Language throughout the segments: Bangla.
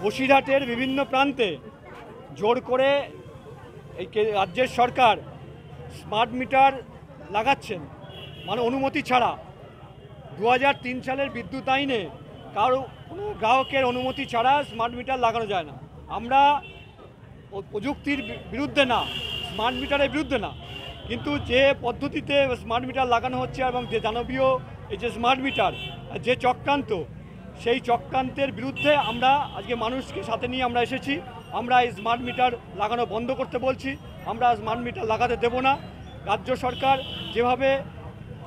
বসিরহাটের বিভিন্ন প্রান্তে জোর করে এই রাজ্যের সরকার স্মার্ট মিটার লাগাচ্ছেন, মানে অনুমতি ছাড়া। 2003 সালের বিদ্যুৎ আইনে কারো কোনো গ্রাহকের অনুমতি ছাড়া স্মার্ট মিটার লাগানো যায় না। আমরা প্রযুক্তির বিরুদ্ধে না, স্মার্ট মিটারের বিরুদ্ধে না, কিন্তু যে পদ্ধতিতে স্মার্ট মিটার লাগানো হচ্ছে এবং যে দানবীয় এই যে স্মার্ট মিটার, যে চক্রান্ত, সেই চক্রান্তের বিরুদ্ধে আমরা আজকে মানুষকে সাথে নিয়ে আমরা এসেছি। আমরা এই স্মার্ট মিটার লাগানো বন্ধ করতে বলছি, আমরা স্মার্ট মিটার লাগাতে দেব না। রাজ্য সরকার যেভাবে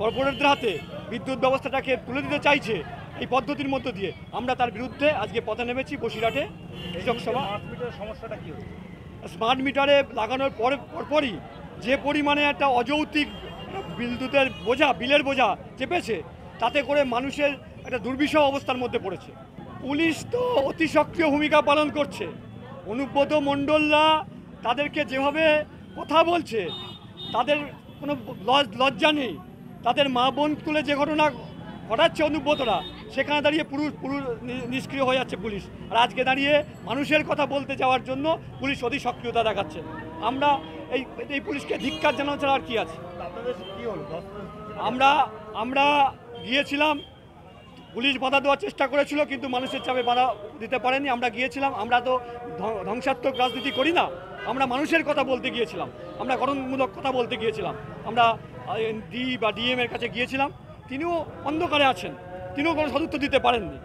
কর্পোরেটদের হাতে বিদ্যুৎ ব্যবস্থাটাকে তুলে দিতে চাইছে এই পদ্ধতির মধ্য দিয়ে, আমরা তার বিরুদ্ধে আজকে পথে নেমেছি বসিরহাটে কৃষক সভা। সমস্যাটা কি হচ্ছে? স্মার্ট মিটারে লাগানোর পরপরই যে পরিমাণে একটা অযৌক্তিক বিদ্যুতের বোঝা, বিলের বোঝা চেপেছে, তাতে করে মানুষের একটা দুর্বিষহ অবস্থার মধ্যে পড়েছে। পুলিশ তো অতি সক্রিয় ভূমিকা পালন করছে। অনুব্রত মণ্ডলরা তাদেরকে যেভাবে কথা বলছে, তাদের কোনো লজ্জা নেই। তাদের মা বোন তুলে যে ঘটনা ঘটাচ্ছে অনুব্রতরা, সেখানে দাঁড়িয়ে পুরো নিষ্ক্রিয় হয়ে যাচ্ছে পুলিশ। আর আজকে দাঁড়িয়ে মানুষের কথা বলতে যাওয়ার জন্য পুলিশ অতি সক্রিয়তা দেখাচ্ছে। আমরা এই পুলিশকে ধিক্কার জানানো ছাড়া আর কি আছে। আমরা গিয়েছিলাম, পুলিশ বাধা দেওয়ার চেষ্টা করেছিল, কিন্তু মানুষের চাপে বাধা দিতে পারেনি। আমরা গিয়েছিলাম, আমরা তো ধ্বংসাত্মক রাজনীতি করি না, আমরা মানুষের কথা বলতে গিয়েছিলাম, আমরা গঠনমূলক কথা বলতে গিয়েছিলাম। আমরা ডিএম এর কাছে গিয়েছিলাম, তিনিও অন্ধকারে আছেন, তিনিও কোনো সদুত্তর দিতে পারেননি।